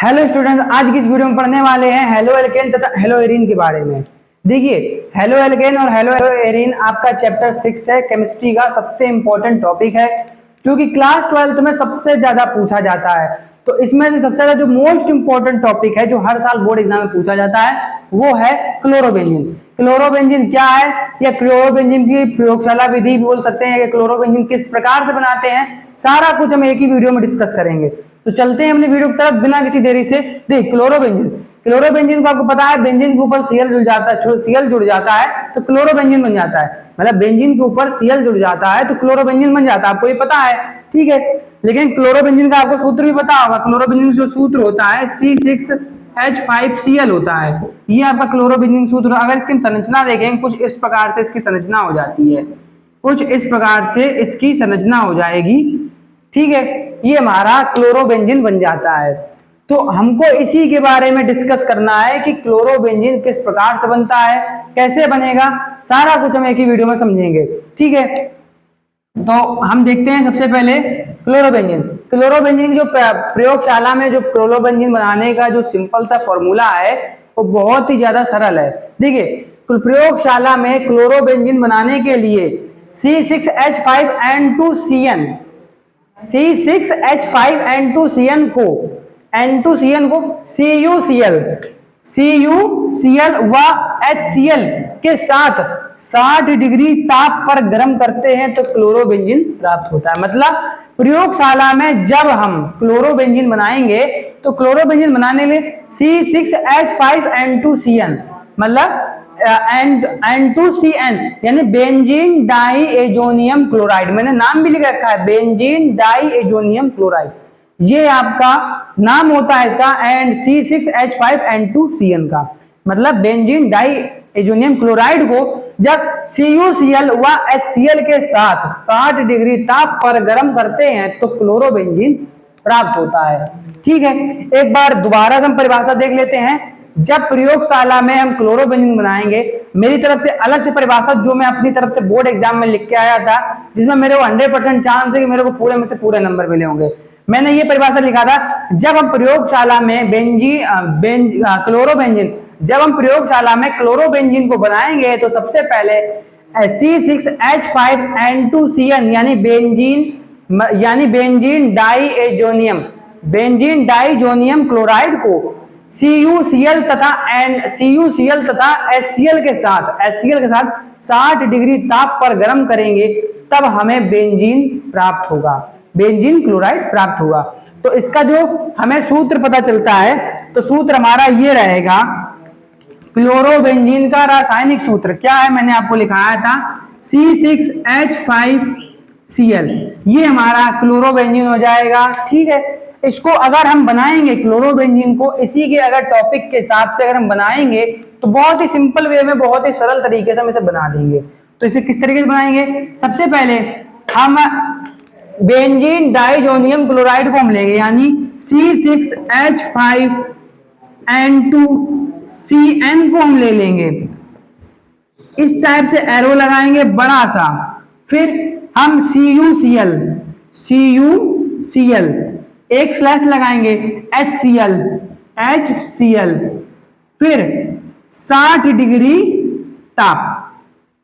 Hello students, आज की इस वीडियो में पढ़ने वाले हैं हेलो एल्केन तथा हेलो एरीन के बारे में। देखिए, हेलो एल्केन और हेलो एरीन आपका चैप्टर 6 है, केमिस्ट्री का सबसे इंपॉर्टेंट टॉपिक है जो कि क्लास 12th में सबसे ज्यादा पूछा जाता है। तो इसमें से सबसे ज्यादा जो मोस्ट इंपॉर्टेंट टॉपिक है जो हर साल बोर्ड एग्जाम में पूछा जाता है वो है क्लोरोबेंजीन। क्लोरोबेंजीन क्या है या क्लोरोबेंजीन की प्रयोगशाला विधि बोल सकते हैं, क्लोरोबेंजीन किस प्रकार से बनाते हैं, सारा कुछ हम एक ही वीडियो में डिस्कस करेंगे। तो चलते हैं अपनी वीडियो की तरफ बिना किसी देरी से। देख, क्लोरोबेंजीन को आपको पता है बेंजीन के ऊपर सीएल जुड़ जाता है, सीएल जुड़ जाता है तो क्लोरोबेंजीन बन जाता है। मतलब बेंजीन के ऊपर सीएल जुड़ जाता है तो क्लोरोबेंजीन बन जाता है, आपको ये पता है, ठीक है। लेकिन क्लोरोबेंजीन का आपको सूत्र भी पता होगा। क्लोरोबेंजीन जो सूत्र होता है C6H5Cl होता है, ये आपका क्लोरोबेंजीन सूत्र। अगर इसकी संरचना देखें कुछ इस प्रकार से इसकी संरचना हो जाती है, कुछ इस प्रकार से इसकी संरचना हो जाएगी, ठीक है। ये हमारा क्लोरोबेंजीन बन जाता है। तो हमको इसी के बारे में डिस्कस करना है कि क्लोरोबेंजीन किस प्रकार से बनता है, कैसे बनेगा, सारा कुछ हम एक ही वीडियो में समझेंगे, ठीक है। तो हम देखते हैं सबसे पहले क्लोरोबेंजीन की जो प्रयोगशाला में जो क्लोरोबेंजीन बनाने का जो सिंपल सा फॉर्मूला है वो बहुत ही ज्यादा सरल है। देखिए, प्रयोगशाला में क्लोरोबेंजीन बनाने के लिए C6H5N2CN C6H5N2CN को CuCl व HCl के साथ 60 डिग्री ताप पर गर्म करते हैं तो क्लोरोबेंजीन प्राप्त होता है। मतलब प्रयोगशाला में जब हम क्लोरोबेंजीन बनाएंगे तो क्लोरोबेंजीन बनाने के लिए C6H5N2CN मतलब N2CN यानी बेंजीन डाई एजोनियम क्लोराइड, मैंने नाम भी लिख रखा है बेंजीन डाई एजोनियम क्लोराइड, ये आपका नाम होता है इसका, एंड C6H5N2CN का मतलब बेंजीन डाई एजोनियम क्लोराइड को जब CuCl व HCl के साथ 60 डिग्री ताप पर गर्म करते हैं तो क्लोरोबेंजीन प्राप्त होता है, ठीक है। एक बार दोबारा हम परिभाषा देख लेते हैं। जब प्रयोगशाला में हम क्लोरोबेंजीन बनाएंगे, मेरी तरफ से अलग से परिभाषा जो मैं अपनी तरफ से बोर्ड एग्जाम में लिख के आया था, जिसमें मेरे को 100% चांस है कि मेरे को पूरे में से पूरे नंबर मिले होंगे। मैंने ये परिभाषा लिखा था, जब हम प्रयोगशाला में क्लोरोबेंजीन को बनाएंगे तो सबसे पहले C6H5N2CN यानी बेंजीन डाइजोनियम क्लोराइड को CuCl तथा HCl के साथ 60 डिग्री ताप पर गर्म करेंगे, तब हमें बेंजीन क्लोराइड प्राप्त होगा। तो इसका जो हमें सूत्र पता चलता है, तो सूत्र हमारा ये रहेगा। क्लोरोबेंजीन का रासायनिक सूत्र क्या है, मैंने आपको लिखाया था C6H5Cl, ये हमारा क्लोरोबेंजीन हो जाएगा, ठीक है। इसको अगर हम बनाएंगे क्लोरोबेंजीन को इसी के अगर टॉपिक के हिसाब से अगर हम बनाएंगे तो बहुत ही सिंपल वे में, बहुत ही सरल तरीके से हम इसे बना देंगे। तो इसे किस तरीके से बनाएंगे, सबसे पहले हम बेंजीन डाइजोनियम क्लोराइड को हम लेंगे, यानी C6H5N2CN को हम ले लेंगे, इस टाइप से एरो लगाएंगे बड़ा सा। फिर हम CuCl एक स्लैश लगाएंगे, HCl फिर 60 डिग्री ताप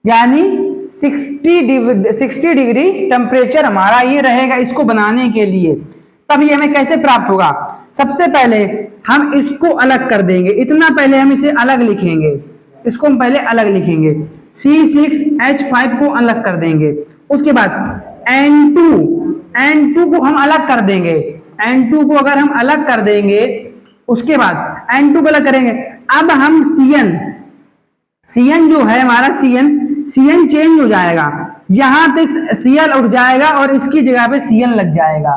यानी 60 डिग्री टेम्परेचर हमारा ये रहेगा इसको बनाने के लिए। तब ये हमें कैसे प्राप्त होगा, सबसे पहले हम इसको अलग कर देंगे, इतना पहले हम इसे अलग लिखेंगे, इसको हम पहले अलग लिखेंगे, C6H5 को अलग कर देंगे। उसके बाद N2 को हम अलग कर देंगे, N2 को अगर हम अलग कर देंगे, उसके बाद N2 को अलग करेंगे। अब हम CN जो है हमारा CN चेंज हो जाएगा, यहां तक Cl उठ जाएगा और इसकी जगह पे CN लग जाएगा।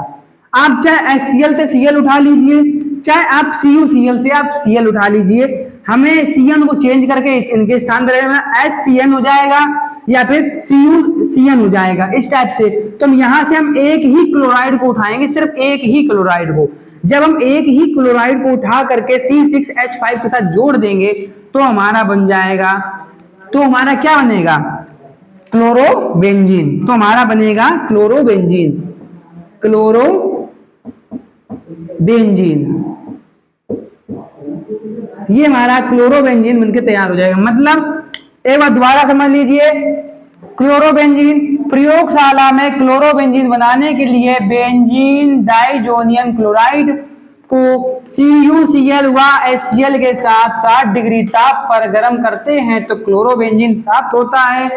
आप चाहे HCl से Cl उठा लीजिए, चाहे आप CuCl से आप Cl उठा लीजिए, हमें CN को चेंज करके इनके स्थान पर HCN हो जाएगा या फिर CuCN हो जाएगा, इस टाइप से। तो यहां से हम एक ही क्लोराइड को उठाएंगे, सिर्फ एक ही क्लोराइड को। जब हम एक ही क्लोराइड को उठा करके C6H5 के साथ जोड़ देंगे तो हमारा बन जाएगा, तो हमारा क्या बनेगा, क्लोरोबेंजीन। तो हमारा बनेगा क्लोरोबेंजीन। ये हमारा क्लोरोबेंजीन बनके तैयार हो जाएगा। मतलब एक बार दोबारा समझ लीजिए, क्लोरोबेंजीन प्रयोगशाला में क्लोरोबेंजीन बनाने के लिए बेंजीन डाइजोनियम क्लोराइड को CuCl व HCl के साथ 60 डिग्री ताप पर गर्म करते हैं तो क्लोरोबेंजीन प्राप्त होता है।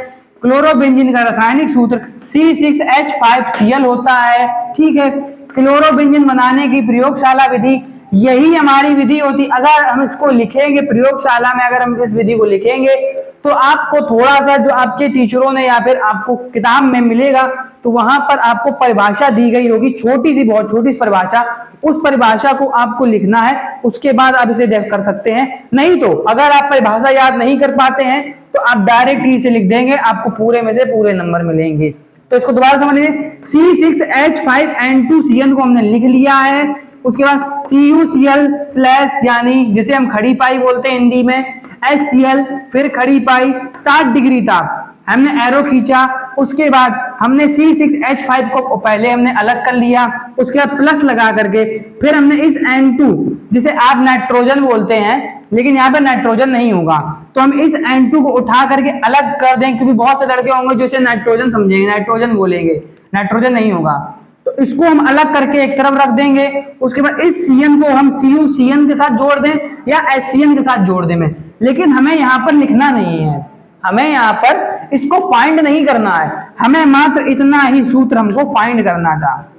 क्लोरोबेंजीन का रासायनिक सूत्र C6H5Cl होता है। ठीक है, क्लोरोबेंजीन बनाने की प्रयोगशाला विधि यही हमारी विधि होती। अगर हम इसको लिखेंगे प्रयोगशाला में, अगर हम इस विधि को लिखेंगे तो आपको थोड़ा सा जो आपके टीचरों ने या फिर आपको किताब में मिलेगा तो वहां पर आपको परिभाषा दी गई होगी, छोटी सी, बहुत छोटी सी परिभाषा। उस परिभाषा को आपको लिखना है, उसके बाद आप इसे कर सकते हैं। नहीं तो अगर आप परिभाषा याद नहीं कर पाते हैं तो आप डायरेक्ट इसे लिख देंगे, आपको पूरे में से पूरे नंबर मिलेंगे। तो इसको दोबारा समझ लीजिए, C6H5N2Cl को हमने लिख लिया है। उसके बाद CuCl स्लैश यानी जिसे हम खड़ी पाई बोलते हैं हिंदी में, HCl फिर खड़ी पाई 60 डिग्री ताप हमने एरो खींचा। उसके बाद हमने C6H5 को पहले हमने अलग कर लिया, उसके बाद प्लस लगा करके फिर हमने इस N2 जिसे आप नाइट्रोजन बोलते हैं लेकिन यहाँ पे नाइट्रोजन नहीं होगा तो हम इस N2 को उठा करके अलग कर दें, क्योंकि बहुत से लड़के होंगे जो इसे नाइट्रोजन समझेंगे, नाइट्रोजन बोलेंगे, नाइट्रोजन नहीं होगा। तो इसको हम अलग करके एक तरफ रख देंगे। उसके बाद इस CN को हम CuCN के साथ जोड़ दें या HCN के साथ जोड़ दें, लेकिन हमें यहाँ पर लिखना नहीं है, हमें यहाँ पर इसको फाइंड नहीं करना है, हमें मात्र इतना ही सूत्र हमको फाइंड करना था,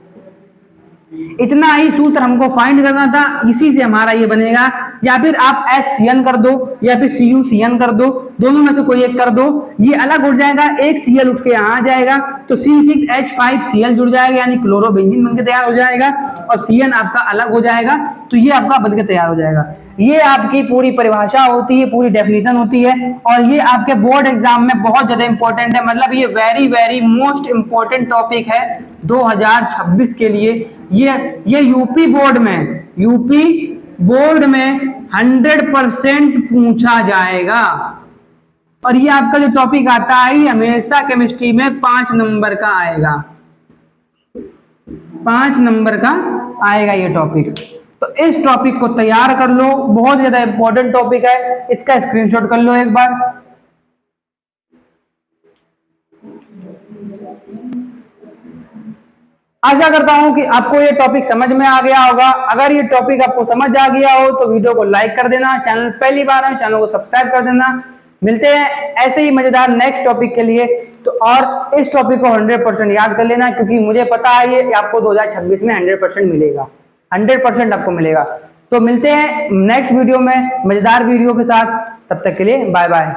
इतना ही सूत्र हमको फाइंड करना था। इसी से हमारा ये बनेगा, या फिर आप HCN कर दो या फिर CuCN कर दो, दोनों में से कोई एक कर दो, ये अलग उठ जाएगा, एक Cl उठ के यहाँ आ जाएगा तो C6H5Cl जुड़ जाएगा यानी क्लोरोबेंजीन बनके तैयार हो जाएगा और CN आपका अलग हो जाएगा तो ये आपका बनके तैयार हो जाएगा। ये आपकी पूरी परिभाषा होती है, पूरी डेफिनेशन होती है और ये आपके बोर्ड एग्जाम में बहुत ज्यादा इंपॉर्टेंट है। मतलब ये very very most important topic है 2026 के लिए। ये यूपी बोर्ड में 100% पूछा जाएगा और ये आपका जो टॉपिक आता है हमेशा केमिस्ट्री में 5 नंबर का आएगा, 5 नंबर का आएगा ये टॉपिक। तो इस टॉपिक को तैयार कर लो, बहुत ज्यादा इंपॉर्टेंट टॉपिक है, इसका स्क्रीनशॉट कर लो एक बार। आशा करता हूं कि आपको ये टॉपिक समझ में आ गया होगा। अगर ये टॉपिक आपको समझ आ गया हो तो वीडियो को लाइक कर देना, चैनल पहली बार है चैनल को सब्सक्राइब कर देना। मिलते हैं ऐसे ही मजेदार नेक्स्ट टॉपिक के लिए। तो और इस टॉपिक को 100% याद कर लेना, क्योंकि मुझे पता है ये आपको 2026 में 100% मिलेगा, 100% आपको मिलेगा। तो मिलते हैं नेक्स्ट वीडियो में मजेदार वीडियो के साथ, तब तक के लिए बाय बाय।